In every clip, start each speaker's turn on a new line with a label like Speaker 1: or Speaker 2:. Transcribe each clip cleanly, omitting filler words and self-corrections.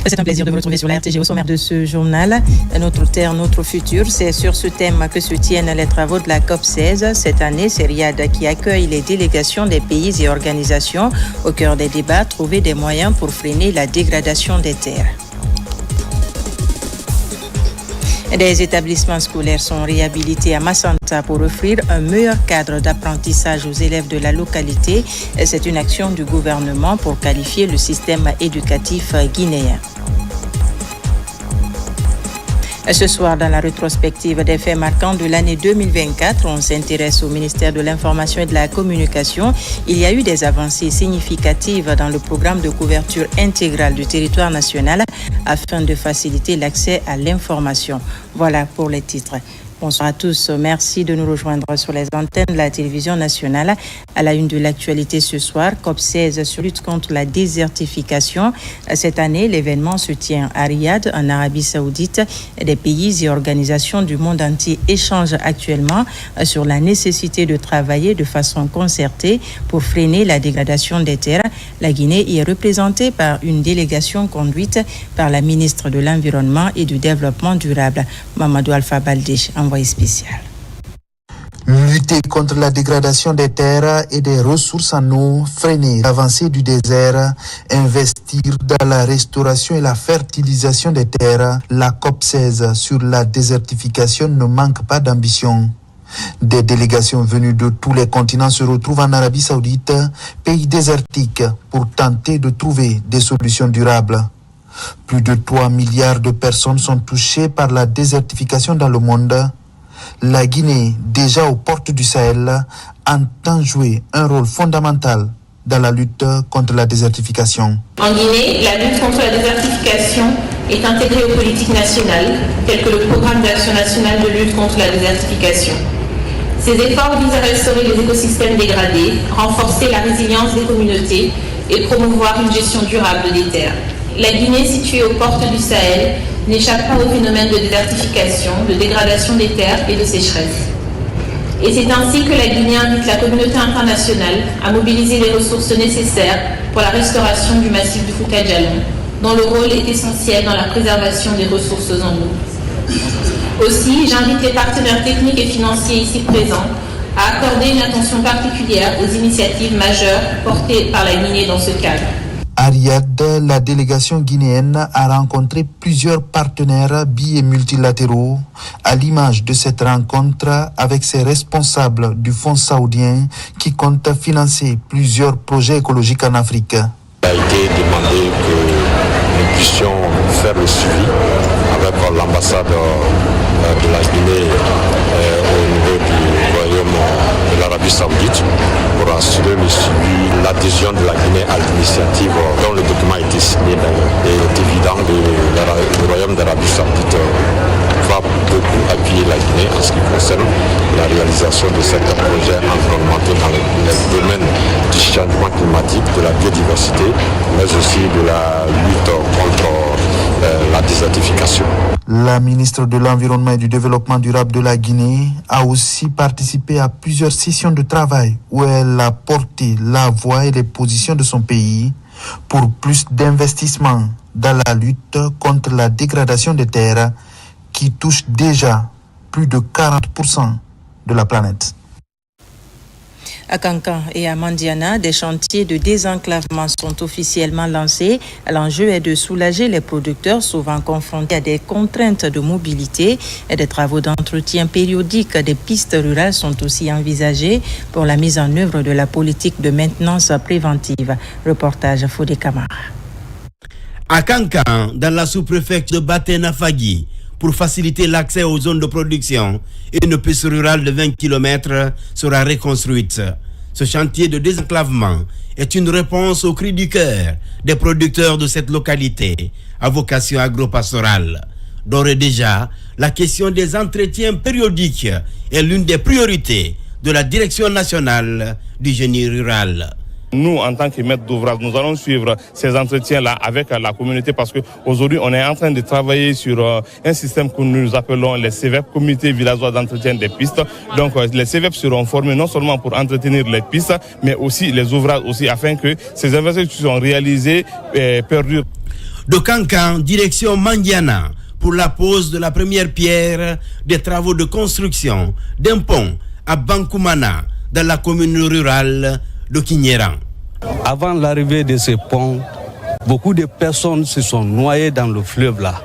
Speaker 1: C'est un plaisir de vous retrouver sur la RTG. Au sommaire de ce journal, notre terre, notre futur. C'est sur ce thème que se tiennent les travaux de la COP16. Cette année, c'est Riyad qui accueille les délégations des pays et organisations. Au cœur des débats, trouver des moyens pour freiner la dégradation des terres. Des établissements scolaires sont réhabilités à Massanta pour offrir un meilleur cadre d'apprentissage aux élèves de la localité. C'est une action du gouvernement pour qualifier le système éducatif guinéen. Ce soir, dans la rétrospective des faits marquants de l'année 2024, on s'intéresse au ministère de l'Information et de la Communication. Il y a eu des avancées significatives dans le programme de couverture intégrale du territoire national afin de faciliter l'accès à l'information. Voilà pour les titres. Bonsoir à tous. Merci de nous rejoindre sur les antennes de la télévision nationale. À la une de l'actualité ce soir, COP16 sur lutte contre la désertification. Cette année, l'événement se tient à Riyad, en Arabie Saoudite. Des pays et organisations du monde entier échangent actuellement sur la nécessité de travailler de façon concertée pour freiner la dégradation des terres. La Guinée y est représentée par une délégation conduite par la ministre de l'Environnement et du Développement durable, Mamadou Alpha Baldé, envoyé spécial.
Speaker 2: Lutter contre la dégradation des terres et des ressources en eau, freiner l'avancée du désert, investir dans la restauration et la fertilisation des terres, la COP16 sur la désertification ne manque pas d'ambition. Des délégations venues de tous les continents se retrouvent en Arabie Saoudite, pays désertique, pour tenter de trouver des solutions durables. Plus de 3 milliards de personnes sont touchées par la désertification dans le monde. La Guinée, déjà aux portes du Sahel, entend jouer un rôle fondamental dans la lutte contre la désertification.
Speaker 3: En Guinée, la lutte contre la désertification est intégrée aux politiques nationales, telles que le programme d'action nationale de lutte contre la désertification. Ces efforts visent à restaurer les écosystèmes dégradés, renforcer la résilience des communautés et promouvoir une gestion durable des terres. La Guinée, située aux portes du Sahel, n'échappe pas au phénomène de désertification, de dégradation des terres et de sécheresse. Et c'est ainsi que la Guinée invite la communauté internationale à mobiliser les ressources nécessaires pour la restauration du massif du Fouta Djallon, dont le rôle est essentiel dans la préservation des ressources en eau. Aussi, j'invite les partenaires techniques et financiers ici présents à accorder une attention particulière aux initiatives majeures portées par la Guinée dans ce cadre.
Speaker 2: À Riyad, la délégation guinéenne a rencontré plusieurs partenaires bi- et multilatéraux, à l'image de cette rencontre avec ses responsables du Fonds saoudien qui compte financer plusieurs projets écologiques en Afrique.
Speaker 4: Il a été demandé que nous puissions faire le suivi avec l'ambassade de la Guinée au niveau du royaume de l'Arabie Saoudite pour assurer le suivi, l'adhésion de la Guinée à l'initiative dont le document a été signé d'ailleurs. Et il est évident que le royaume d'Arabie Saoudite va beaucoup appuyer la Guinée en ce qui concerne la réalisation de certains projets environnementaux dans les domaines du changement climatique, de la biodiversité, mais aussi de la lutte contre la désertification.
Speaker 2: La ministre de l'Environnement et du Développement durable de la Guinée a aussi participé à plusieurs sessions de travail où elle a porté la voix et les positions de son pays pour plus d'investissements dans la lutte contre la dégradation des terres qui touche déjà plus de 40% de la planète.
Speaker 1: À Kankan et à Mandiana, des chantiers de désenclavement sont officiellement lancés. L'enjeu est de soulager les producteurs souvent confrontés à des contraintes de mobilité et des travaux d'entretien périodiques des pistes rurales sont aussi envisagés pour la mise en œuvre de la politique de maintenance préventive. Reportage Fodé Kamara.
Speaker 5: À Kankan, dans la sous-préfecture de Baté-Nafagui, pour faciliter l'accès aux zones de production, une piste rurale de 20 km sera reconstruite. Ce chantier de désenclavement est une réponse au cri du cœur des producteurs de cette localité à vocation agro-pastorale. D'ores et déjà, la question des entretiens périodiques est l'une des priorités de la Direction nationale du génie rural.
Speaker 6: Nous, en tant que maîtres d'ouvrage, nous allons suivre ces entretiens-là avec la communauté parce qu'aujourd'hui, on est en train de travailler sur un système que nous appelons les CVEP, Comité Villageois d'entretien des pistes. Donc, les CVEP seront formés non seulement pour entretenir les pistes, mais aussi les ouvrages aussi afin que ces investissements qui sont réalisés perdurent.
Speaker 5: De Kankan, direction Mandiana, pour la pose de la première pierre des travaux de construction d'un pont à Bankoumana, dans la commune rurale de Kignéran.
Speaker 7: Avant l'arrivée de ce pont, beaucoup de personnes se sont noyées dans le fleuve là.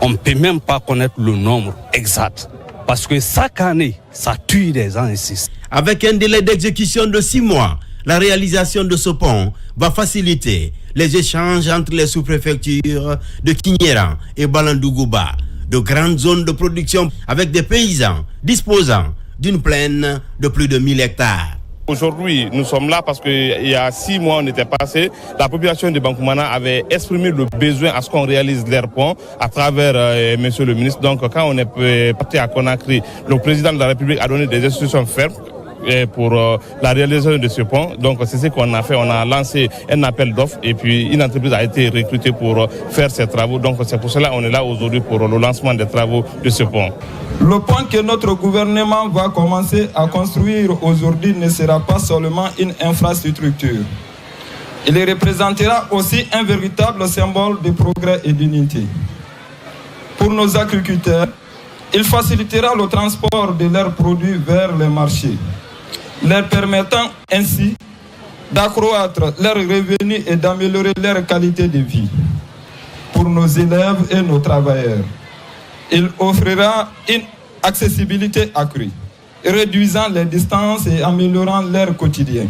Speaker 7: On ne peut même pas connaître le nombre exact. Parce que chaque année, ça tue des gens ici.
Speaker 5: Avec un délai d'exécution de 6 mois, la réalisation de ce pont va faciliter les échanges entre les sous-préfectures de Kignéran et Balandougouba, de grandes zones de production avec des paysans disposant d'une plaine de plus de 1000 hectares.
Speaker 6: Aujourd'hui, nous sommes là parce qu'il y a 6 mois, on était passé. La population de Bankoumana avait exprimé le besoin à ce qu'on réalise leur pont à travers monsieur le ministre. Donc, quand on est parti à Conakry, le président de la République a donné des instructions fermes pour la réalisation de ce pont. Donc, c'est ce qu'on a fait. On a lancé un appel d'offres et puis une entreprise a été recrutée pour faire ces travaux. Donc, c'est pour cela qu'on est là aujourd'hui pour le lancement des travaux de ce pont.
Speaker 8: Le pont que notre gouvernement va commencer à construire aujourd'hui ne sera pas seulement une infrastructure. Il représentera aussi un véritable symbole de progrès et d'unité. Pour nos agriculteurs, il facilitera le transport de leurs produits vers les marchés, leur permettant ainsi d'accroître leurs revenus et d'améliorer leur qualité de vie. Pour nos élèves et nos travailleurs, il offrira une accessibilité accrue, réduisant les distances et améliorant leur quotidien.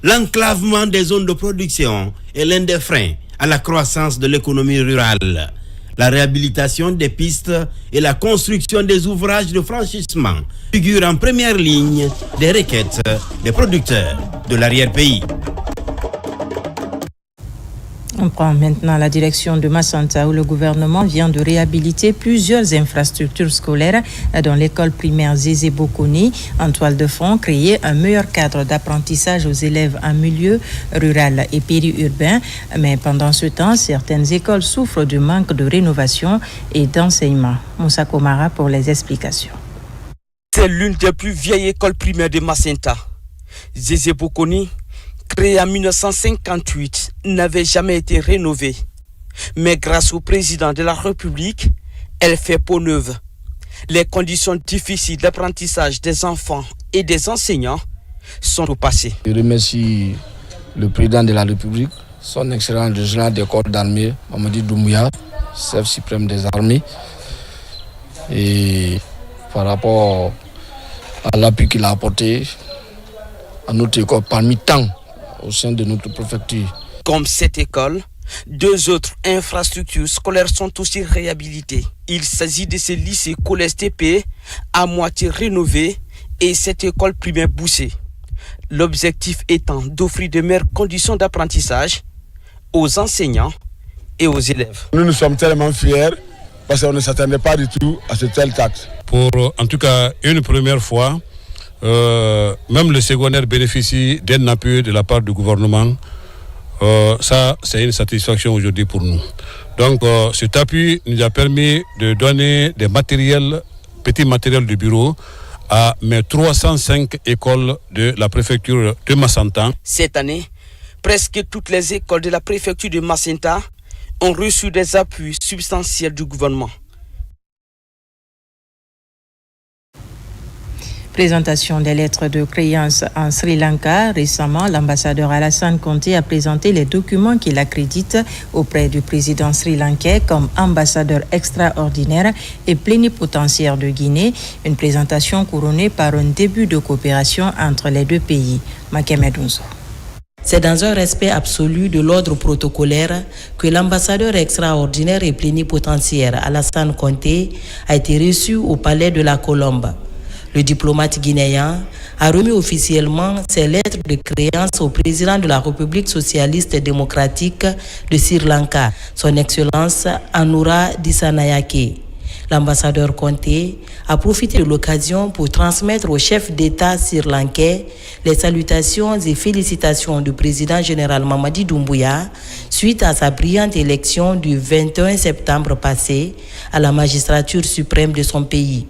Speaker 5: L'enclavement des zones de production est l'un des freins à la croissance de l'économie rurale. La réhabilitation des pistes et la construction des ouvrages de franchissement figurent en première ligne des requêtes des producteurs de l'arrière-pays.
Speaker 1: On prend maintenant la direction de Massanta où le gouvernement vient de réhabiliter plusieurs infrastructures scolaires dont l'école primaire Zézé Bokoni en toile de fond, créer un meilleur cadre d'apprentissage aux élèves en milieu rural et périurbain. Mais pendant ce temps, certaines écoles souffrent du manque de rénovation et d'enseignement. Moussa Komara pour les explications.
Speaker 9: C'est l'une des plus vieilles écoles primaires de Massanta. Zézé Bokoni, créée en 1958, n'avait jamais été rénovée. Mais grâce au président de la République, elle fait peau neuve. Les conditions difficiles d'apprentissage des enfants et des enseignants sont au passé.
Speaker 10: Je remercie le président de la République, son excellence le général des corps d'armée, Mamadi Doumbouya, chef suprême des armées, et par rapport à l'appui qu'il a apporté à notre école parmi tant au sein de notre préfecture.
Speaker 9: Comme cette école, 2 autres infrastructures scolaires sont aussi réhabilitées. Il s'agit de ces lycées collèges TP à moitié rénovés et cette école primaire Boussé. L'objectif étant d'offrir de meilleures conditions d'apprentissage aux enseignants et aux élèves.
Speaker 11: Nous sommes tellement fiers parce qu'on ne s'attendait pas du tout à ce tel acte.
Speaker 12: Pour en tout cas une première fois, même le secondaire bénéficie d'un appui de la part du gouvernement. Ça, c'est une satisfaction aujourd'hui pour nous. Donc, cet appui nous a permis de donner des matériels, petits matériels de bureau à mes 305 écoles de la préfecture de Massanta.
Speaker 9: Cette année, presque toutes les écoles de la préfecture de Massanta ont reçu des appuis substantiels du gouvernement.
Speaker 1: Présentation des lettres de créance en Sri Lanka. Récemment, l'ambassadeur Alassane Conté a présenté les documents qu'il accrédite auprès du président sri-lankais comme ambassadeur extraordinaire et plénipotentiaire de Guinée. Une présentation couronnée par un début de coopération entre les deux pays. Makemedunzo.
Speaker 13: C'est dans un respect absolu de l'ordre protocolaire que l'ambassadeur extraordinaire et plénipotentiaire Alassane Conté a été reçu au palais de la Colombe. Le diplomate guinéen a remis officiellement ses lettres de créance au président de la République socialiste et démocratique de Sri Lanka, son Excellence Anura Dissanayake. L'ambassadeur Conté a profité de l'occasion pour transmettre au chef d'État sri-lankais les salutations et félicitations du président général Mamadi Doumbouya suite à sa brillante élection du 21 septembre passé à la magistrature suprême de son pays.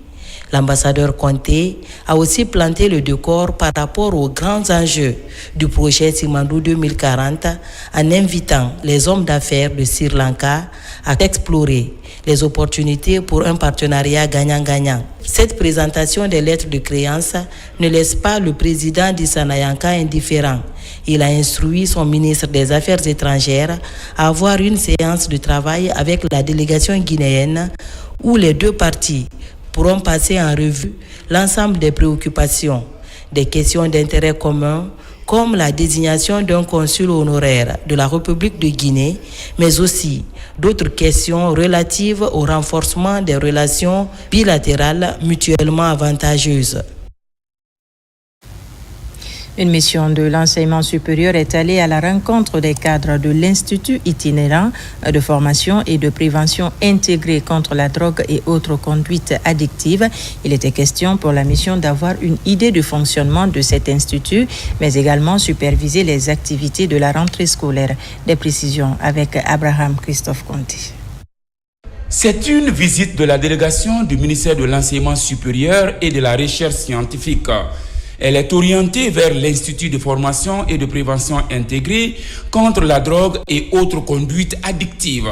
Speaker 13: L'ambassadeur Conté a aussi planté le décor par rapport aux grands enjeux du projet Simandou 2040 en invitant les hommes d'affaires de Sri Lanka à explorer les opportunités pour un partenariat gagnant-gagnant. Cette présentation des lettres de créance ne laisse pas le président d'Isanayanka indifférent. Il a instruit son ministre des Affaires étrangères à avoir une séance de travail avec la délégation guinéenne où les deux parties pourront passer en revue l'ensemble des préoccupations, des questions d'intérêt commun, comme la désignation d'un consul honoraire de la République de Guinée, mais aussi d'autres questions relatives au renforcement des relations bilatérales mutuellement avantageuses.
Speaker 1: Une mission de l'enseignement supérieur est allée à la rencontre des cadres de l'Institut itinérant de formation et de prévention intégrée contre la drogue et autres conduites addictives. Il était question pour la mission d'avoir une idée du fonctionnement de cet institut, mais également superviser les activités de la rentrée scolaire. Des précisions avec Abraham Christophe Conti.
Speaker 14: C'est une visite de la délégation du ministère de l'Enseignement supérieur et de la Recherche scientifique. Elle est orientée vers l'Institut de formation et de prévention intégrée contre la drogue et autres conduites addictives.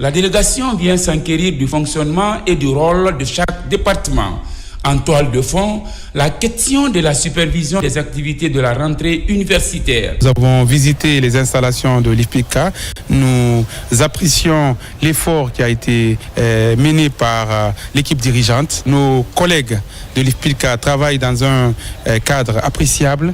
Speaker 14: La délégation vient s'enquérir du fonctionnement et du rôle de chaque département. En toile de fond, la question de la supervision des activités de la rentrée universitaire.
Speaker 15: Nous avons visité les installations de l'IFPICA. Nous apprécions l'effort qui a été mené par l'équipe dirigeante. Nos collègues de l'IFPICA travaillent dans un cadre appréciable,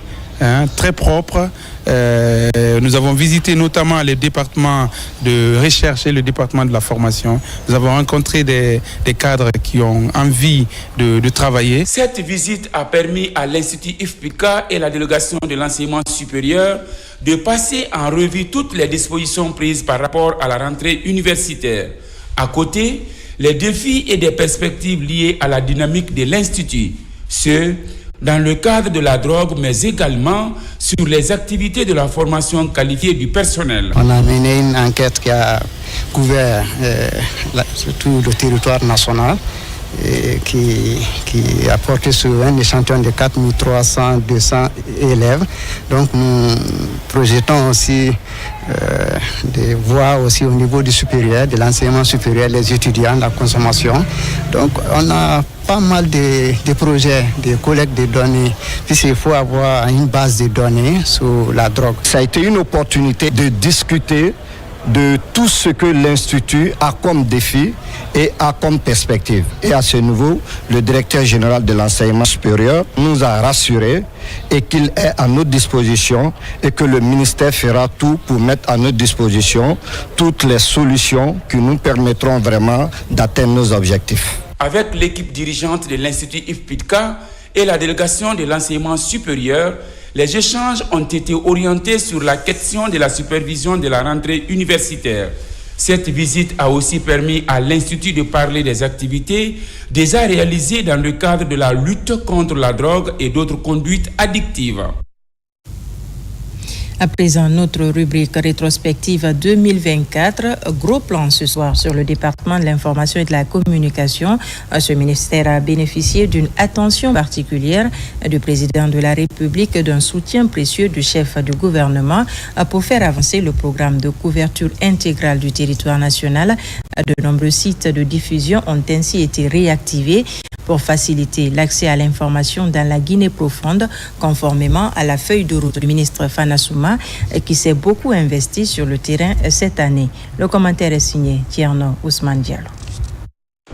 Speaker 15: très propre. Nous avons visité notamment les départements de recherche et le département de la formation. Nous avons rencontré des cadres qui ont envie de travailler.
Speaker 14: Cette visite a permis à l'Institut IFPICA et la délégation de l'enseignement supérieur de passer en revue toutes les dispositions prises par rapport à la rentrée universitaire. À côté, les défis et des perspectives liées à la dynamique de l'Institut. Dans le cadre de la drogue, mais également sur les activités de la formation qualifiée du personnel.
Speaker 16: On a mené une enquête qui a couvert surtout le territoire national et qui a porté sur un échantillon de 200 élèves. Donc nous projetons aussi de voir aussi au niveau du supérieur, de l'enseignement supérieur, les étudiants, la consommation. Donc on a pas mal de projets de collecte de données, puisqu'il faut avoir une base de données sur la drogue. Ça a été une opportunité de discuter de tout ce que l'Institut a comme défi et a comme perspective. Et à ce niveau, le directeur général de l'enseignement supérieur nous a rassurés et qu'il est à notre disposition et que le ministère fera tout pour mettre à notre disposition toutes les solutions qui nous permettront vraiment d'atteindre nos objectifs.
Speaker 14: Avec l'équipe dirigeante de l'Institut IFPICA et la délégation de l'enseignement supérieur, les échanges ont été orientés sur la question de la supervision de la rentrée universitaire. Cette visite a aussi permis à l'Institut de parler des activités déjà réalisées dans le cadre de la lutte contre la drogue et d'autres conduites addictives.
Speaker 1: À présent, notre rubrique rétrospective 2024. Gros plan ce soir sur le département de l'information et de la communication. Ce ministère a bénéficié d'une attention particulière du président de la République, d'un soutien précieux du chef du gouvernement pour faire avancer le programme de couverture intégrale du territoire national. De nombreux sites de diffusion ont ainsi été réactivés pour faciliter l'accès à l'information dans la Guinée profonde, conformément à la feuille de route du ministre Fana Souma, qui s'est beaucoup investi sur le terrain cette année. Le commentaire est signé Tierno Ousmane Diallo.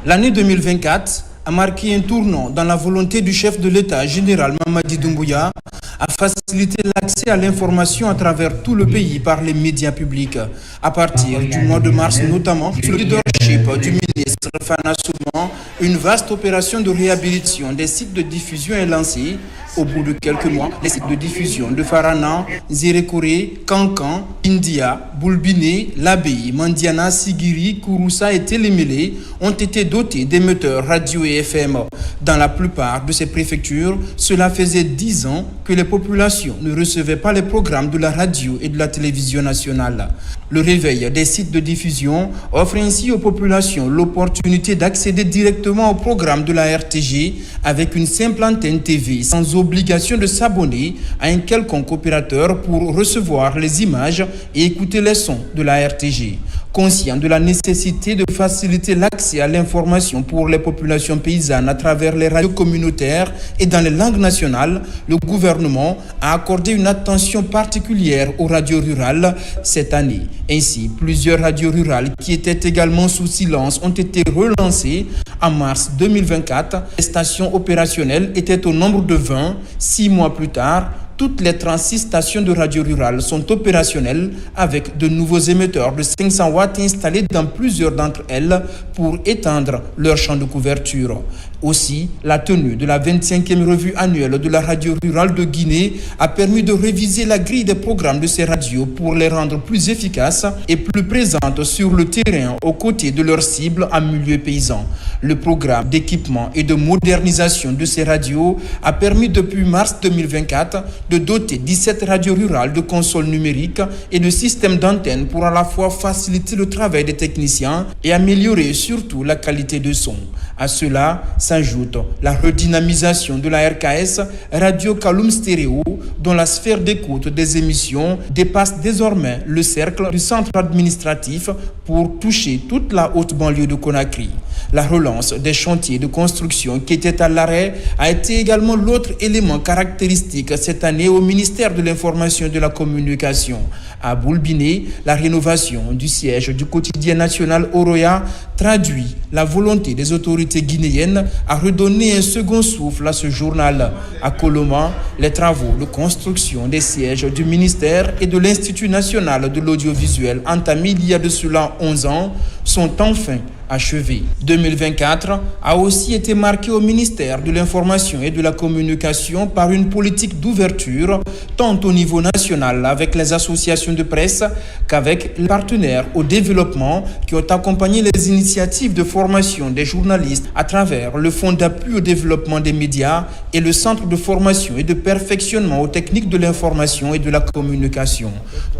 Speaker 17: L'année 2024 a marqué un tournant dans la volonté du chef de l'État, général Mamadi Doumbouya, à faciliter l'accès à l'information à travers tout le pays par les médias publics. À partir du mois de mars notamment, sous le leadership du ministre Fana Souma, une vaste opération de réhabilitation des sites de diffusion est lancée Au bout de quelques mois, les sites de diffusion de Farana, Zérékoré, Kankan, India, Boulbiné, Labé, Mandiana, Sigiri, Kouroussa et Télémélé ont été dotés d'émetteurs radio et FM. Dans la plupart de ces préfectures, cela faisait 10 ans que les populations ne recevaient pas les programmes de la radio et de la télévision nationale. Le réveil des sites de diffusion offre ainsi aux populations l'opportunité d'accéder directement au programme de la RTG avec une simple antenne TV sans obligation de s'abonner à un quelconque opérateur pour recevoir les images et écouter les sons de la RTG. Conscient de la nécessité de faciliter l'accès à l'information pour les populations paysannes à travers les radios communautaires et dans les langues nationales, le gouvernement a accordé une attention particulière aux radios rurales cette année. Ainsi, plusieurs radios rurales qui étaient également sous silence ont été relancées. En mars 2024, les stations opérationnelles étaient au nombre de 20. 6 mois plus tard, toutes les 36 stations de radio rurale sont opérationnelles avec de nouveaux émetteurs de 500 watts installés dans plusieurs d'entre elles pour étendre leur champ de couverture. Aussi, la tenue de la 25e revue annuelle de la radio rurale de Guinée a permis de réviser la grille des programmes de ces radios pour les rendre plus efficaces et plus présentes sur le terrain aux côtés de leurs cibles en milieu paysan. Le programme d'équipement et de modernisation de ces radios a permis depuis mars 2024 de doter 17 radios rurales de consoles numériques et de systèmes d'antennes pour à la fois faciliter le travail des techniciens et améliorer surtout la qualité de son. À cela s'ajoute la redynamisation de la RKS Radio Kaloum Stéréo, dont la sphère d'écoute des émissions dépasse désormais le cercle du centre administratif pour toucher toute la haute banlieue de Conakry. La relance des chantiers de construction qui étaient à l'arrêt a été également l'autre élément caractéristique cette année au ministère de l'Information et de la Communication. À Boulbiné, la rénovation du siège du quotidien national Oroya traduit la volonté des autorités guinéennes à redonner un second souffle à ce journal. À Koloma, les travaux de construction des sièges du ministère et de l'Institut national de l'audiovisuel entamés il y a de cela 11 ans sont enfin achevés. 2024 a aussi été marqué au ministère de l'Information et de la Communication par une politique d'ouverture tant au niveau national avec les associations de presse qu'avec les partenaires au développement qui ont accompagné les initiatives de formation des journalistes à travers le Fonds d'appui au développement des médias et le Centre de formation et de perfectionnement aux techniques de l'information et de la communication.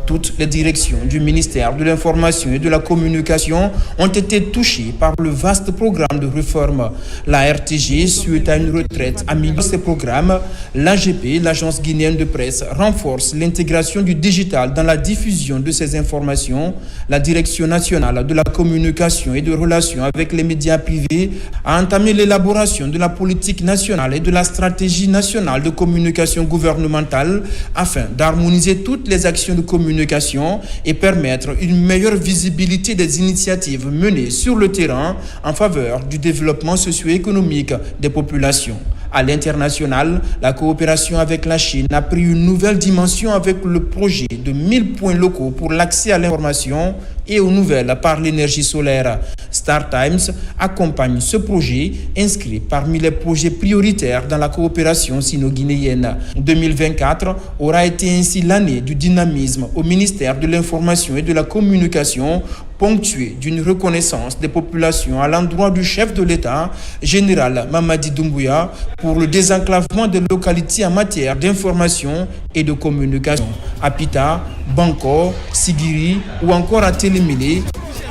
Speaker 17: Toutes les directions du ministère de l'Information et de la Communication ont été touchées par le vaste programme de réforme. La RTG suite à une retraite améliore ses programmes. L'AGP, l'Agence guinéenne de presse, renforce l'intégration du digital dans la diffusion de ces informations. La Direction nationale de la communication et de relations avec les médias privés a entamé l'élaboration de la politique nationale et de la stratégie nationale de communication gouvernementale afin d'harmoniser toutes les actions de communication et permettre une meilleure visibilité des initiatives menées sur le terrain en faveur du développement socio-économique des populations. À l'international, la coopération avec la Chine a pris une nouvelle dimension avec le projet de 1000 points locaux pour l'accès à l'information et aux nouvelles par l'énergie solaire. Star Times accompagne ce projet inscrit parmi les projets prioritaires dans la coopération sino-guinéenne. 2024 aura été ainsi l'année du dynamisme au ministère de l'Information et de la Communication, ponctuée d'une reconnaissance des populations à l'endroit du chef de l'État, général Mamadi Doumbouya, pour le désenclavement des localités en matière d'information et de communication. À Pita, Banko, Sigiri ou encore à Télémélé,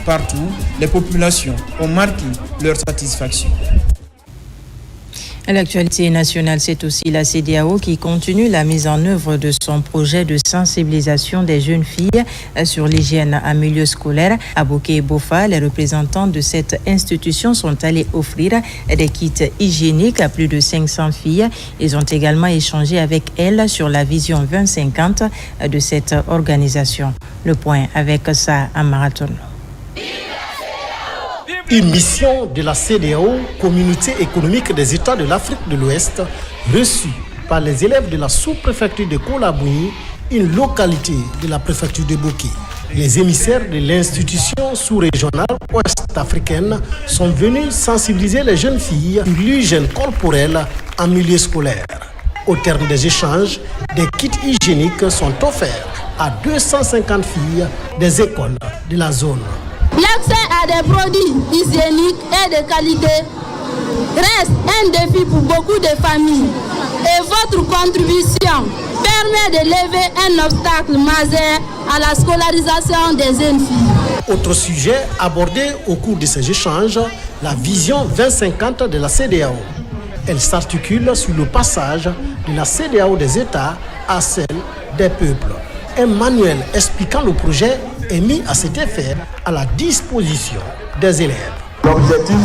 Speaker 17: partout, les populations ont marqué leur satisfaction.
Speaker 1: L'actualité nationale, c'est aussi la CEDEAO qui continue la mise en œuvre de son projet de sensibilisation des jeunes filles sur l'hygiène en milieu scolaire. À Boké et Bofa, les représentants de cette institution sont allés offrir des kits hygiéniques à plus de 500 filles. Ils ont également échangé avec elles sur la vision 2050 de cette organisation. Le point avec ça à Marathon.
Speaker 18: Une mission de la CEDEAO, Communauté économique des États de l'Afrique de l'Ouest, reçue par les élèves de la sous-préfecture de Kolabouni, une localité de la préfecture de Boké. Les émissaires de l'institution sous-régionale ouest-africaine sont venus sensibiliser les jeunes filles sur l'hygiène corporelle en milieu scolaire. Au terme des échanges, des kits hygiéniques sont offerts à 250 filles des écoles de la zone.
Speaker 19: L'accès à des produits hygiéniques et de qualité reste un défi pour beaucoup de familles et votre contribution permet de lever un obstacle majeur à la scolarisation des jeunes filles.
Speaker 18: Autre sujet abordé au cours de ces échanges, la vision 2050 de la CEDEAO. Elle s'articule sur le passage de la CEDEAO des États à celle des peuples. Un manuel expliquant le projet est mis à cet effet à la disposition des élèves.
Speaker 11: L'objectif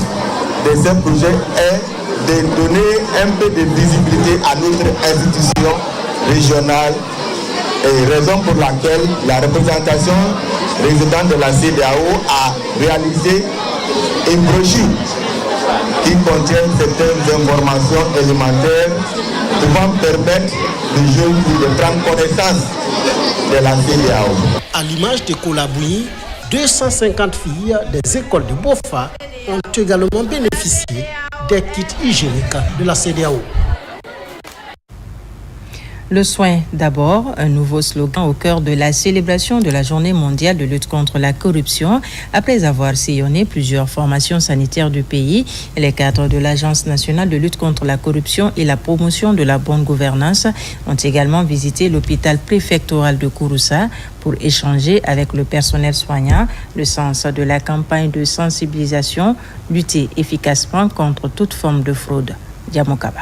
Speaker 11: de ce projet est de donner un peu de visibilité à notre institution régionale, et raison pour laquelle la représentation résidente de la CEDEAO a réalisé une brochure qui contient certaines informations élémentaires pouvant permettre aux jeunes de prendre connaissance de la CEDEAO.
Speaker 18: À l'image de Kolabouyi, 250 filles des écoles de Bofa ont également bénéficié des kits hygiéniques de la CEDEAO.
Speaker 1: Le soin d'abord, un nouveau slogan au cœur de la célébration de la Journée mondiale de lutte contre la corruption. Après avoir sillonné plusieurs formations sanitaires du pays, les cadres de l'Agence nationale de lutte contre la corruption et la promotion de la bonne gouvernance ont également visité l'hôpital préfectoral de Kouroussa pour échanger avec le personnel soignant le sens de la campagne de sensibilisation, lutter efficacement contre toute forme de fraude. Diamokaba.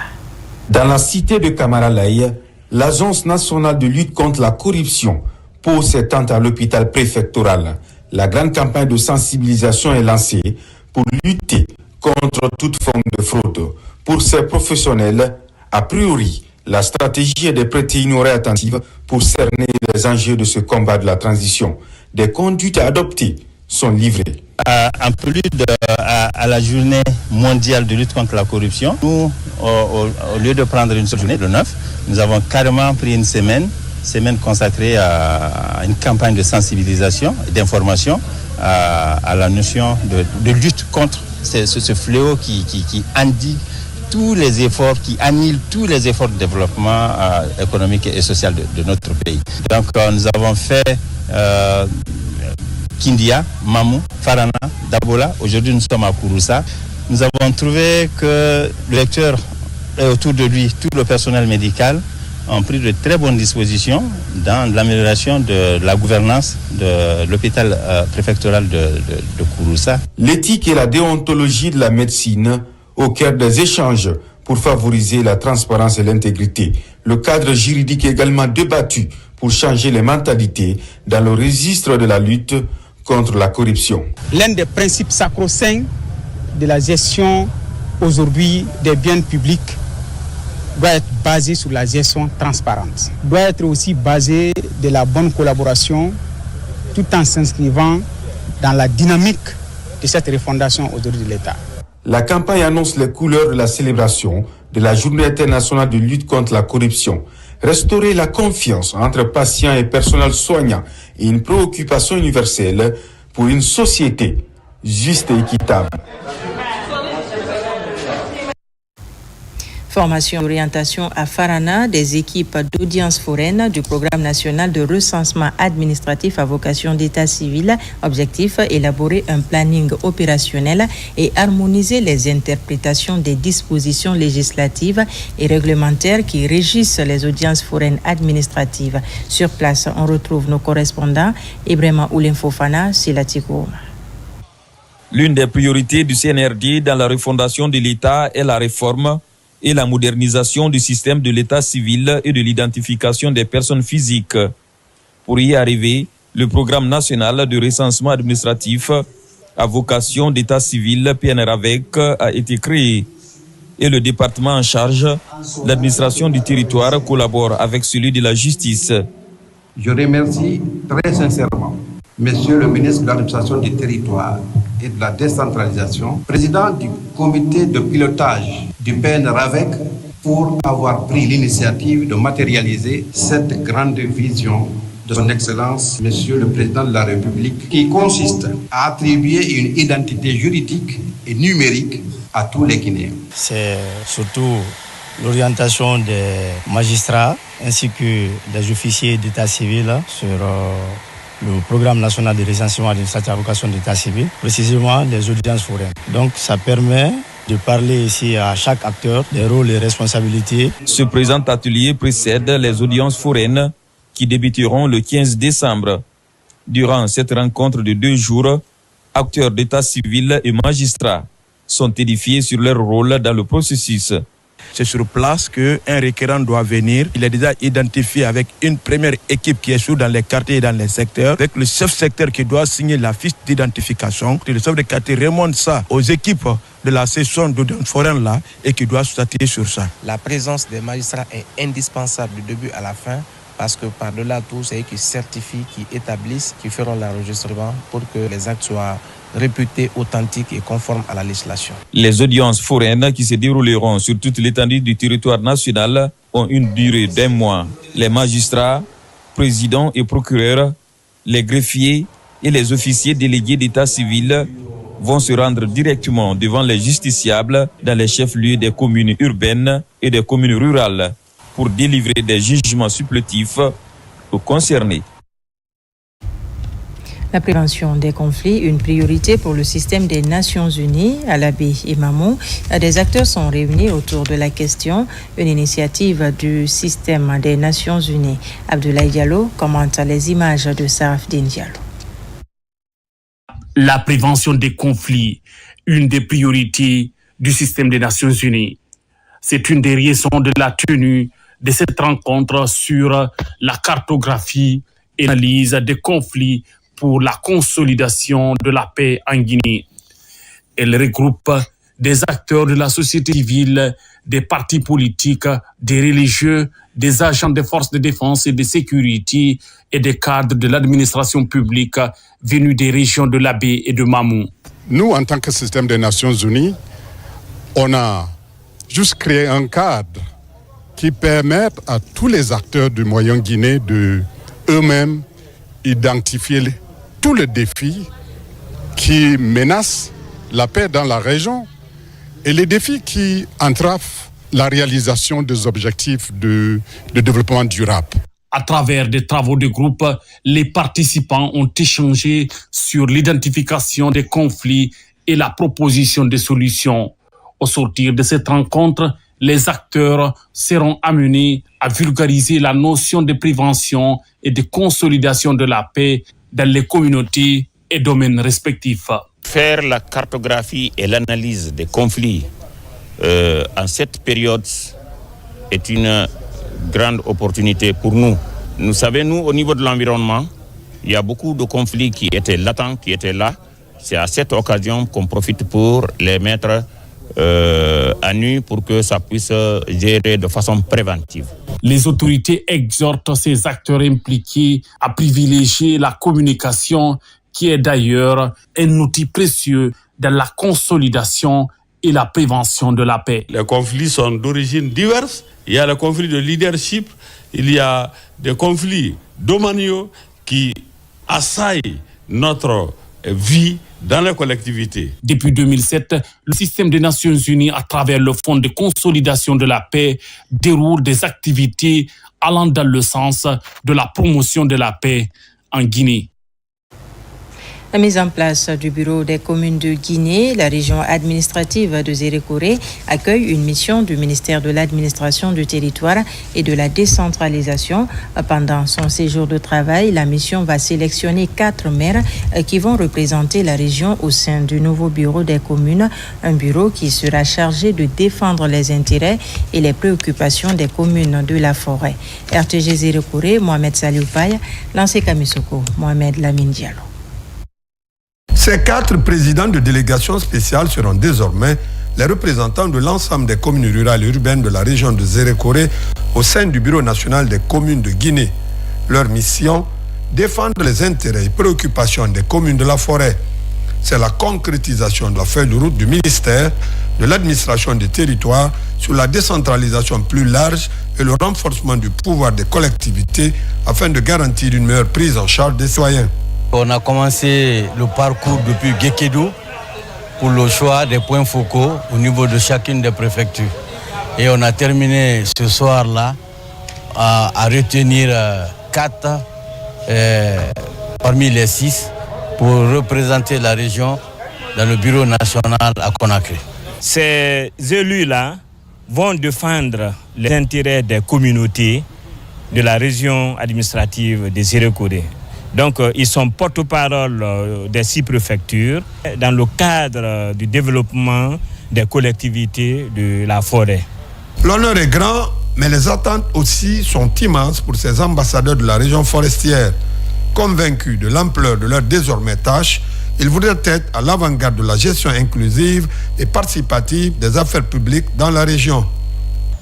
Speaker 20: Dans la cité de Kamaralaï, l'Agence nationale de lutte contre la corruption pose ses tentes à l'hôpital préfectoral. La grande campagne de sensibilisation est lancée pour lutter contre toute forme de fraude. Pour ces professionnels, a priori, la stratégie est de prêter une oreille attentive pour cerner les enjeux de ce combat de la transition. Des conduites à adopter sont livrées.
Speaker 21: En prélude à la journée mondiale de lutte contre la corruption, nous, au lieu de prendre une seule journée, le 9, nous avons carrément pris une semaine consacrée à une campagne de sensibilisation et d'information à la notion de lutte contre ce fléau qui endie tous les efforts, qui annihile tous les efforts de développement économique et social de notre pays. Donc nous avons fait Kindia, Mamou, Farana, Dabola. Aujourd'hui, nous sommes à Kouroussa. Nous avons trouvé que le lecteur et autour de lui, tout le personnel médical ont pris de très bonnes dispositions dans l'amélioration de la gouvernance de l'hôpital préfectoral de Kouroussa.
Speaker 20: L'éthique et la déontologie de la médecine au cœur des échanges pour favoriser la transparence et l'intégrité. Le cadre juridique est également débattu pour changer les mentalités dans le registre de la lutte contre la corruption.
Speaker 22: L'un des principes sacro-saints de la gestion aujourd'hui des biens publics doit être basé sur la gestion transparente. Doit être aussi basé de la bonne collaboration tout en s'inscrivant dans la dynamique de cette refondation aujourd'hui de l'État.
Speaker 20: La campagne annonce les couleurs de la célébration de la Journée internationale de lutte contre la corruption. Restaurer la confiance entre patients et personnel soignant est une préoccupation universelle pour une société juste et équitable.
Speaker 1: Formation d'orientation à Farana des équipes d'audience foraine du programme national de recensement administratif à vocation d'état civil. Objectif, élaborer un planning opérationnel et harmoniser les interprétations des dispositions législatives et réglementaires qui régissent les audiences foraines administratives. Sur place, on retrouve nos correspondants Ibrahima Oulim Fofana, Silatiko.
Speaker 23: L'une des priorités du CNRD dans la refondation de l'État est la réforme et la modernisation du système de l'état civil et de l'identification des personnes physiques. Pour y arriver, le programme national de recensement administratif à vocation d'état civil PNRAVEC a été créé et le département en charge, l'administration du territoire, collabore avec celui de la justice.
Speaker 24: Je remercie très sincèrement Monsieur le ministre de l'administration du territoire et de la décentralisation, président du comité de pilotage du PNRAVEC, pour avoir pris l'initiative de matérialiser cette grande vision de son Excellence, Monsieur le Président de la République, qui consiste à attribuer une identité juridique et numérique à tous les Guinéens.
Speaker 21: C'est surtout
Speaker 2: l'orientation des magistrats ainsi que des officiers d'état civil sur le programme national de recensement administratif et avocation d'état civil, précisément les audiences foraines. Donc ça permet de parler ici à chaque acteur des rôles et responsabilités.
Speaker 23: Ce présent atelier précède les audiences foraines qui débuteront le 15 décembre. Durant cette rencontre de 2 jours, acteurs d'état civil et magistrats sont édifiés sur leur rôle dans le processus.
Speaker 3: C'est sur place qu'un requérant doit venir. Il est déjà identifié avec une première équipe qui est sur dans les quartiers et dans les secteurs, avec le chef secteur qui doit signer la fiche d'identification. Le chef de quartier remonte ça aux équipes de la session d'audience foraine là et qui doit statuer sur ça.
Speaker 4: La présence des magistrats est indispensable du début à la fin parce que par-delà tout, c'est eux qui certifient, qui établissent, qui feront l'enregistrement pour que les actes soient réputés authentiques et conformes à la législation.
Speaker 23: Les audiences foraines qui se dérouleront sur toute l'étendue du territoire national ont une durée d'1 mois. Les magistrats, présidents et procureurs, les greffiers et les officiers délégués d'état civil vont se rendre directement devant les justiciables dans les chefs-lieux des communes urbaines et des communes rurales pour délivrer des jugements supplétifs aux concernés.
Speaker 1: La prévention des conflits, une priorité pour le système des Nations Unies. À la baie Imamou, des acteurs sont réunis autour de la question, une initiative du système des Nations Unies. Abdoulaye Diallo commente les images de Sarafdine Diallo.
Speaker 7: La prévention des conflits, une des priorités du système des Nations Unies. C'est une des raisons de la tenue de cette rencontre sur la cartographie et l'analyse des conflits pour la consolidation de la paix en Guinée. Elle regroupe des acteurs de la société civile, des partis politiques, des religieux, des agents des forces de défense et de sécurité et des cadres de l'administration publique venus des régions de l'Abbé et de Mamou.
Speaker 25: Nous, en tant que système des Nations Unies, on a juste créé un cadre qui permet à tous les acteurs du Moyen-Guinée de eux-mêmes identifier tous les défis qui menacent la paix dans la région et les défis qui entravent la réalisation des objectifs de développement durable.
Speaker 7: À travers des travaux de groupe, les participants ont échangé sur l'identification des conflits et la proposition de solutions. Au sortir de cette rencontre, les acteurs seront amenés à vulgariser la notion de prévention et de consolidation de la paix dans les communautés et domaines respectifs.
Speaker 26: Faire la cartographie et l'analyse des conflits en cette période est une grande opportunité pour nous. Nous savons, nous, au niveau de l'environnement, il y a beaucoup de conflits qui étaient latents, qui étaient là. C'est à cette occasion qu'on profite pour les mettre à nu pour que ça puisse gérer de façon préventive.
Speaker 7: Les autorités exhortent ces acteurs impliqués à privilégier la communication, qui est d'ailleurs un outil précieux dans la consolidation et la prévention de la paix.
Speaker 12: Les conflits sont d'origine diverses. Il y a les conflits de leadership, il y a des conflits domaniaux qui assaillent notre vie dans les collectivités.
Speaker 7: Depuis 2007, le système des Nations Unies, à travers le Fonds de consolidation de la paix, déroule des activités allant dans le sens de la promotion de la paix en Guinée.
Speaker 1: La mise en place du bureau des communes de Guinée, la région administrative de Zérékoré accueille une mission du ministère de l'administration du territoire et de la décentralisation. Pendant son séjour de travail, la mission va sélectionner 4 maires qui vont représenter la région au sein du nouveau bureau des communes, un bureau qui sera chargé de défendre les intérêts et les préoccupations des communes de la forêt. RTG Zérékoré, Mohamed Salioupaye, Lancé Kamisoko, Mohamed Lamine Diallo.
Speaker 27: Ces 4 présidents de délégations spéciales seront désormais les représentants de l'ensemble des communes rurales et urbaines de la région de Zérékoré au sein du Bureau national des communes de Guinée. Leur mission, défendre les intérêts et préoccupations des communes de la forêt. C'est la concrétisation de la feuille de route du ministère de l'administration des territoires sur la décentralisation plus large et le renforcement du pouvoir des collectivités afin de garantir une meilleure prise en charge des citoyens.
Speaker 2: On a commencé le parcours depuis Guékédou pour le choix des points focaux au niveau de chacune des préfectures.
Speaker 5: Et on a terminé ce soir-là à retenir 4 parmi les 6 pour représenter la région dans le bureau national à Conakry.
Speaker 6: Ces élus-là vont défendre les intérêts des communautés de la région administrative des Zéro-Corée. Donc, ils sont porte-parole des 6 préfectures dans le cadre du développement des collectivités de la forêt.
Speaker 27: L'honneur est grand, mais les attentes aussi sont immenses pour ces ambassadeurs de la région forestière. Convaincus de l'ampleur de leur désormais tâche, ils voudraient être à l'avant-garde de la gestion inclusive et participative des affaires publiques dans la région.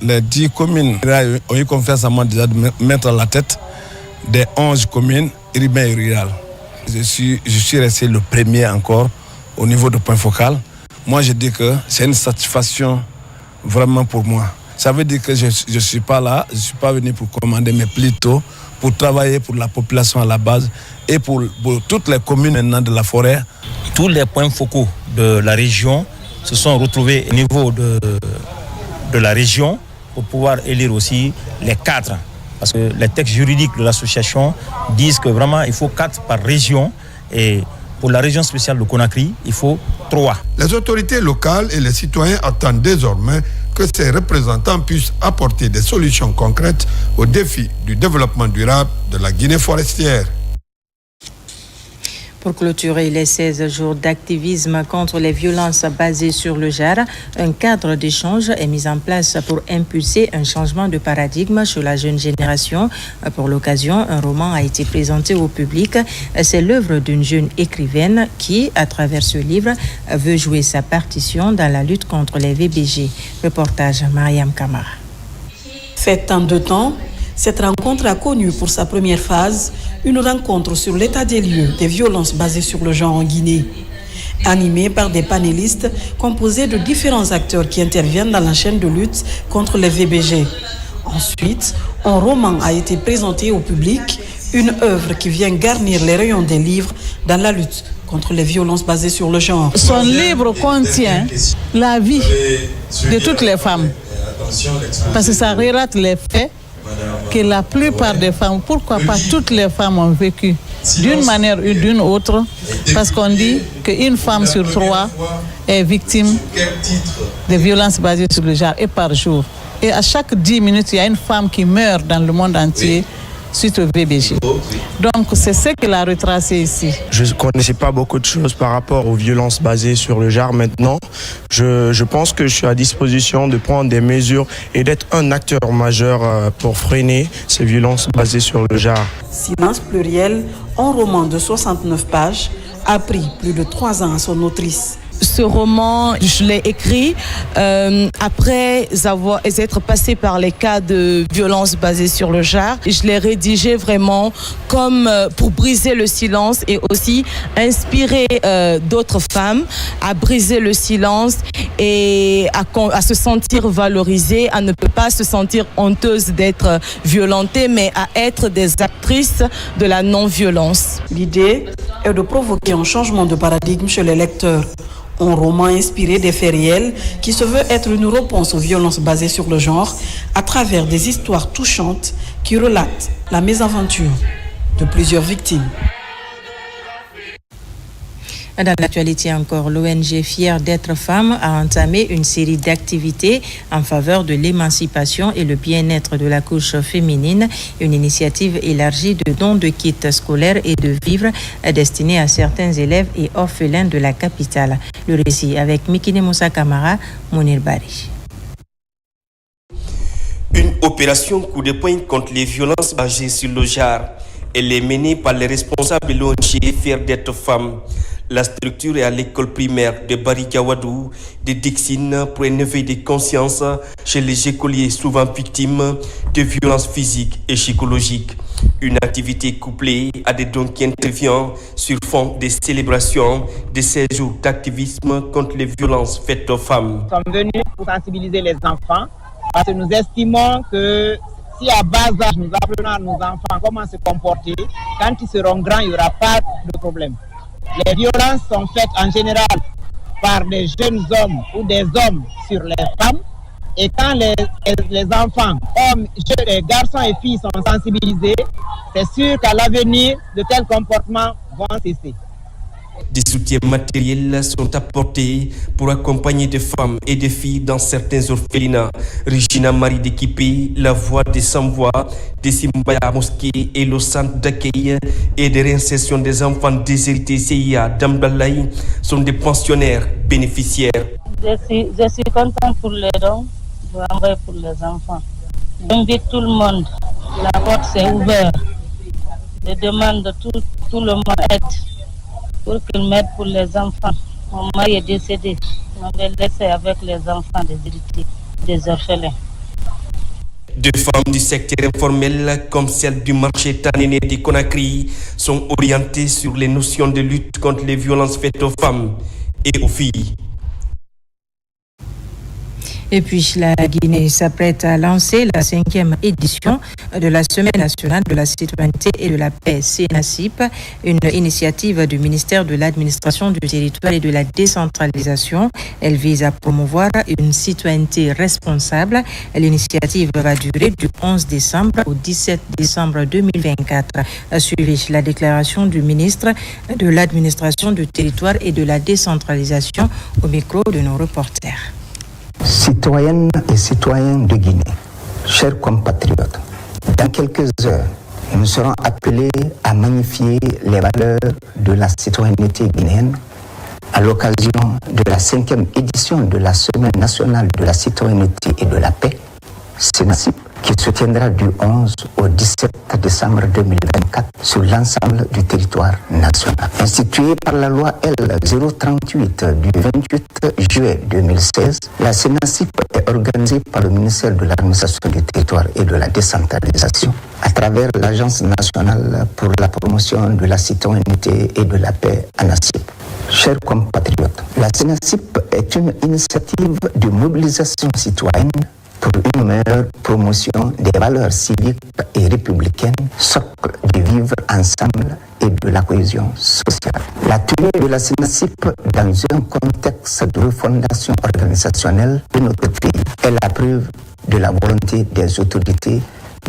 Speaker 3: Les 10 communes ont eu confiance en moi déjà de mettre à la tête des 11 communes urbaines et rurales. Je suis resté le premier encore au niveau de point focal. Moi, je dis que c'est une satisfaction vraiment pour moi. Ça veut dire que je ne suis pas là, je ne suis pas venu pour commander, mais plutôt pour travailler pour la population à la base et pour toutes les communes maintenant de la forêt.
Speaker 21: Tous les points focaux de la région se sont retrouvés au niveau de la région pour pouvoir élire aussi les 4. Parce que les textes juridiques de l'association disent que vraiment il faut 4 par région et pour la région spéciale de Conakry, il faut 3.
Speaker 27: Les autorités locales et les citoyens attendent désormais que ces représentants puissent apporter des solutions concrètes aux défis du développement durable de la Guinée forestière.
Speaker 1: Pour clôturer les 16 jours d'activisme contre les violences basées sur le genre, un cadre d'échange est mis en place pour impulser un changement de paradigme chez la jeune génération. Pour l'occasion, un roman a été présenté au public. C'est l'œuvre d'une jeune écrivaine qui, à travers ce livre, veut jouer sa partition dans la lutte contre les VBG. Reportage Mariam Kamara.
Speaker 8: Faite en 2 temps, cette rencontre a connu pour sa première phase une rencontre sur l'état des lieux des violences basées sur le genre en Guinée. Animée par des panélistes composés de différents acteurs qui interviennent dans la chaîne de lutte contre les VBG. Ensuite, un roman a été présenté au public, une œuvre qui vient garnir les rayons des livres dans la lutte contre les violences basées sur le genre.
Speaker 9: Son livre contient la vie de toutes les femmes, parce que ça relate les faits que la plupart des femmes, pourquoi pas toutes les femmes ont vécu d'une manière ou d'une autre, parce qu'on dit qu'une femme sur 3 est victime de violences basées sur le genre et par jour. Et à chaque 10 minutes, il y a une femme qui meurt dans le monde entier suite au VBG. Donc c'est ce qu'elle a retracé ici.
Speaker 10: Je ne connaissais pas beaucoup de choses par rapport aux violences basées sur le genre. Maintenant, je pense que je suis à disposition de prendre des mesures et d'être un acteur majeur pour freiner ces violences basées sur le genre.
Speaker 8: Silence pluriel, un roman de 69 pages, a pris plus de 3 ans à son autrice.
Speaker 13: Ce roman, je l'ai écrit après être passé par les cas de violences basées sur le genre. Je l'ai rédigé vraiment comme pour briser le silence et aussi inspirer d'autres femmes à briser le silence et à se sentir valorisées, à ne pas se sentir honteuse d'être violentées, mais à être des actrices de la non-violence.
Speaker 8: L'idée est de provoquer un changement de paradigme chez les lecteurs. Un roman inspiré des faits réels qui se veut être une réponse aux violences basées sur le genre à travers des histoires touchantes qui relatent la mésaventure de plusieurs victimes.
Speaker 1: Dans l'actualité encore, l'ONG Fière d'être femme a entamé une série d'activités en faveur de l'émancipation et le bien-être de la couche féminine, une initiative élargie de dons de kits scolaires et de vivres destinés à certains élèves et orphelins de la capitale. Le récit avec Mikine Moussa Kamara, Mounir Bari.
Speaker 15: Une opération coup de poing contre les violences basées sur le genre. Elle est menée par les responsables de l'ONG Fière d'être femme. La structure est à l'école primaire de Barigawadou, de Dixine, pour un éveil de conscience chez les écoliers souvent victimes de violences physiques et psychologiques. Une activité couplée à des dons qui interviennent sur fond de célébration de ces jours d'activisme contre les violences faites aux femmes.
Speaker 28: Nous sommes venus pour sensibiliser les enfants parce que nous estimons que si à bas âge nous apprenons à nos enfants comment se comporter, quand ils seront grands, il n'y aura pas de problème. Les violences sont faites en général par des jeunes hommes ou des hommes sur les femmes Et quand les enfants, hommes, les garçons et filles sont sensibilisés, c'est sûr qu'à l'avenir, de tels comportements vont cesser.
Speaker 15: Des soutiens matériels sont apportés pour accompagner des femmes et des filles dans certains orphelinats. Regina Marie d'Équipé, la voix des sans-voix, des Simbaya Mosquée et le centre d'accueil et de réinsertion des enfants déshérités CIA d'Amdalaï sont des pensionnaires bénéficiaires.
Speaker 11: Je suis contente pour les dons, je vais envoyer pour les enfants. J'invite tout le monde, la porte s'est ouverte. Je demande tout le monde aide pour qu'ils m'aident pour les enfants. Mon mari est décédé, on va laisser avec les enfants des orphelins.
Speaker 15: Deux femmes du secteur informel, comme celle du marché Tanéné de Conakry, sont orientées sur les notions de lutte contre les violences faites aux femmes et aux filles.
Speaker 1: Et puis la Guinée s'apprête à lancer la 5e édition de la Semaine nationale de la citoyenneté et de la paix, CNACIP, une initiative du ministère de l'administration du territoire et de la décentralisation. Elle vise à promouvoir une citoyenneté responsable. L'initiative va durer du 11 décembre au 17 décembre 2024. Suivez la déclaration du ministre de l'administration du territoire et de la décentralisation au micro de nos reporters.
Speaker 14: Citoyennes et citoyens de Guinée, chers compatriotes, dans quelques heures, nous serons appelés à magnifier les valeurs de la citoyenneté guinéenne à l'occasion de la 5e édition de la Semaine nationale de la citoyenneté et de la paix, CNACIP, qui se tiendra du 11 au 17 décembre 2024 sur l'ensemble du territoire national. Instituée par la loi L038 du 28 juillet 2016, la CNACIP est organisée par le ministère de l'administration du territoire et de la décentralisation à travers l'Agence nationale pour la promotion de la citoyenneté et de la paix, ANACIP. Chers compatriotes, la CNACIP est une initiative de mobilisation citoyenne pour une meilleure promotion des valeurs civiques et républicaines, socle du vivre ensemble et de la cohésion sociale. La tenue de la CNACIP dans un contexte de refondation organisationnelle de notre pays est la preuve de la volonté des autorités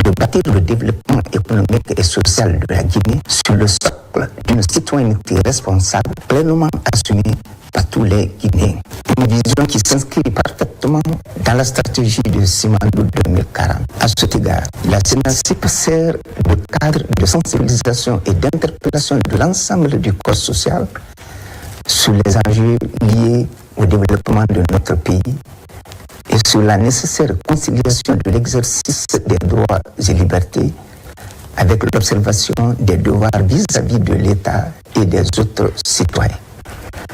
Speaker 14: de bâtir le développement économique et social de la Guinée sur le socle d'une citoyenneté responsable pleinement assumée par tous les Guinéens. Une vision qui s'inscrit parfaitement dans la stratégie de Simandou 2040. À cet égard, la CNACIP sert de cadre de sensibilisation et d'interpellation de l'ensemble du corps social sur les enjeux liés au développement de notre pays et sur la nécessaire conciliation de l'exercice des droits et libertés avec l'observation des devoirs vis-à-vis de l'État et des autres citoyens.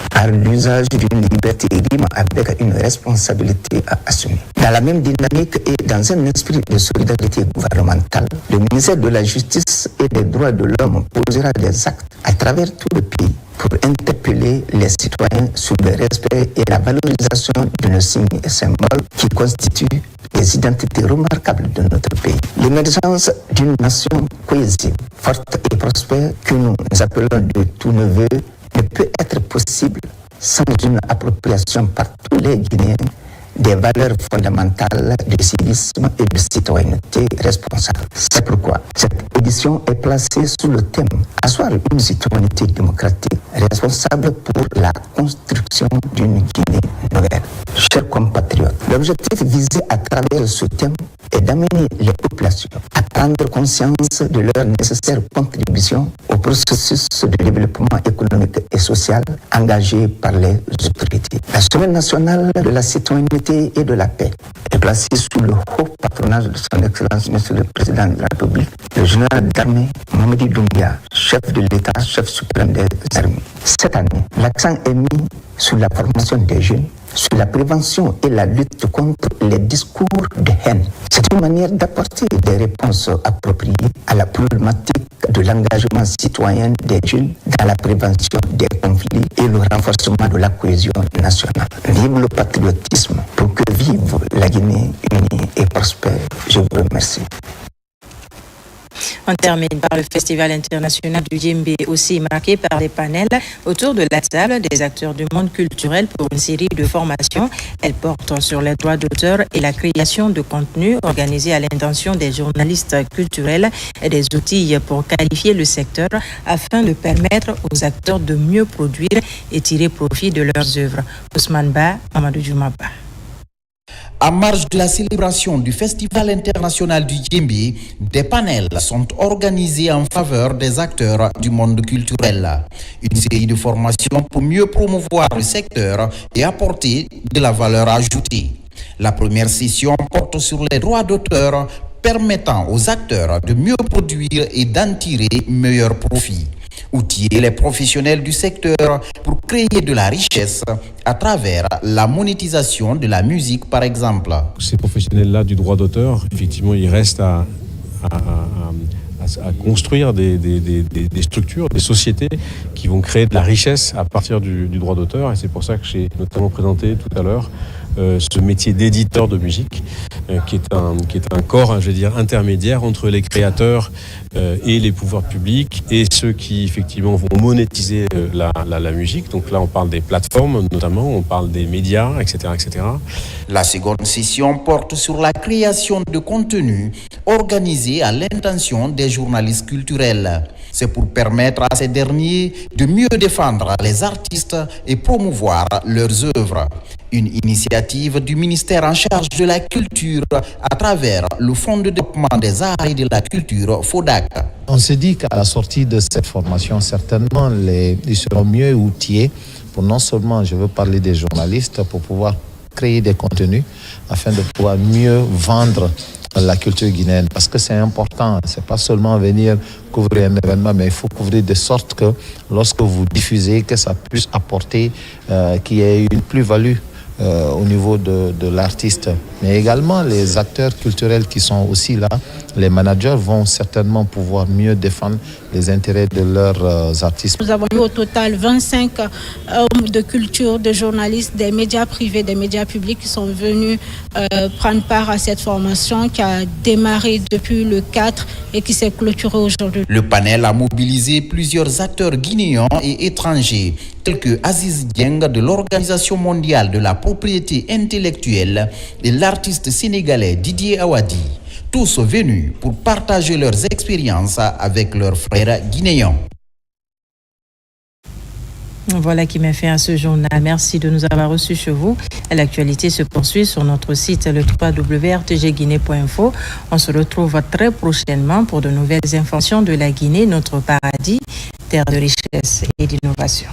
Speaker 14: Car l'usage d'une liberté rime avec une responsabilité à assumer. Dans la même dynamique et dans un esprit de solidarité gouvernementale, le ministère de la Justice et des Droits de l'Homme posera des actes à travers tout le pays pour interpeller les citoyens sur le respect et la valorisation d'une signe et symbole qui constituent les identités remarquables de notre pays. L'émergence d'une nation cohésive, forte et prospère que nous appelons de tous nos vœux ne peut être possible sans une appropriation par tous les Guinéens des valeurs fondamentales du civisme et de citoyenneté responsable. C'est pourquoi cette édition est placée sous le thème « Asseoir une citoyenneté démocratique responsable pour la construction d'une Guinée nouvelle ». Chers compatriotes, l'objectif visé à travers ce thème est d'amener les populations à prendre conscience de leur nécessaire contribution au processus de développement économique et social engagé par les autorités. La Semaine nationale de la citoyenneté et de la paix est placée sous le haut patronage de son Excellence Monsieur le Président de la République, le général d'armée Mamadi Doumbia, chef de l'État, chef suprême des armées. Cette année, l'accent est mis sur la formation des jeunes, sur la prévention et la lutte contre les discours de haine. C'est une manière d'apporter des réponses appropriées à la problématique de l'engagement citoyen des jeunes dans la prévention des conflits et le renforcement de la cohésion nationale. Vive le patriotisme pour que vive la Guinée unie et prospère. Je vous remercie.
Speaker 1: On termine par le Festival international du Djembé, aussi marqué par des panels autour de la table des acteurs du monde culturel pour une série de formations. Elle porte sur les droits d'auteur et la création de contenu organisée à l'intention des journalistes culturels et des outils pour qualifier le secteur afin de permettre aux acteurs de mieux produire et tirer profit de leurs œuvres. Ousmane Ba, Amadou Djoumaba.
Speaker 4: En marge de la célébration du Festival international du Djembé, des panels sont organisés en faveur des acteurs du monde culturel. Une série de formations pour mieux promouvoir le secteur et apporter de la valeur ajoutée. La première session porte sur les droits d'auteur permettant aux acteurs de mieux produire et d'en tirer meilleur profit. Outiller les professionnels du secteur pour créer de la richesse à travers la monétisation de la musique, par exemple.
Speaker 16: Ces professionnels-là du droit d'auteur, effectivement, ils restent à construire des structures, des sociétés qui vont créer de la richesse à partir du droit d'auteur. Et c'est pour ça que j'ai notamment présenté tout à l'heure ce métier d'éditeur de musique, qui est un corps, je veux dire, intermédiaire entre les créateurs et les pouvoirs publics et ceux qui effectivement vont monétiser la musique. Donc là, on parle des plateformes notamment, on parle des médias, etc., etc.
Speaker 4: La seconde session porte sur la création de contenu organisé à l'intention des journalistes culturels. C'est pour permettre à ces derniers de mieux défendre les artistes et promouvoir leurs œuvres. Une initiative du ministère en charge de la culture à travers le Fonds de développement des arts et de la culture, FODAC.
Speaker 17: On se dit qu'à la sortie de cette formation, certainement, ils seront mieux outillés pour non seulement, je veux parler des journalistes, pour pouvoir créer des contenus afin de pouvoir mieux vendre la culture guinéenne, parce que c'est important, c'est pas seulement venir couvrir un événement, mais il faut couvrir de sorte que lorsque vous diffusez, que ça puisse apporter, qu'il y ait une plus-value au niveau de l'artiste. Mais également les acteurs culturels qui sont aussi là, les managers vont certainement pouvoir mieux défendre les intérêts de leurs artistes.
Speaker 18: Nous avons eu au total 25 hommes de culture, de journalistes, des médias privés, des médias publics qui sont venus prendre part à cette formation qui a démarré depuis le 4 et qui s'est clôturée aujourd'hui.
Speaker 4: Le panel a mobilisé plusieurs acteurs guinéens et étrangers, tels que Aziz Dieng de l'Organisation mondiale de la propriété intellectuelle et l'artiste sénégalais Didier Awadi. Tous venus pour partager leurs expériences avec leurs frères guinéens.
Speaker 1: Voilà qui met fin à ce journal. Merci de nous avoir reçus chez vous. L'actualité se poursuit sur notre site le www.rtgguinée.info. On se retrouve très prochainement pour de nouvelles informations de la Guinée, notre paradis, terre de richesse et d'innovation.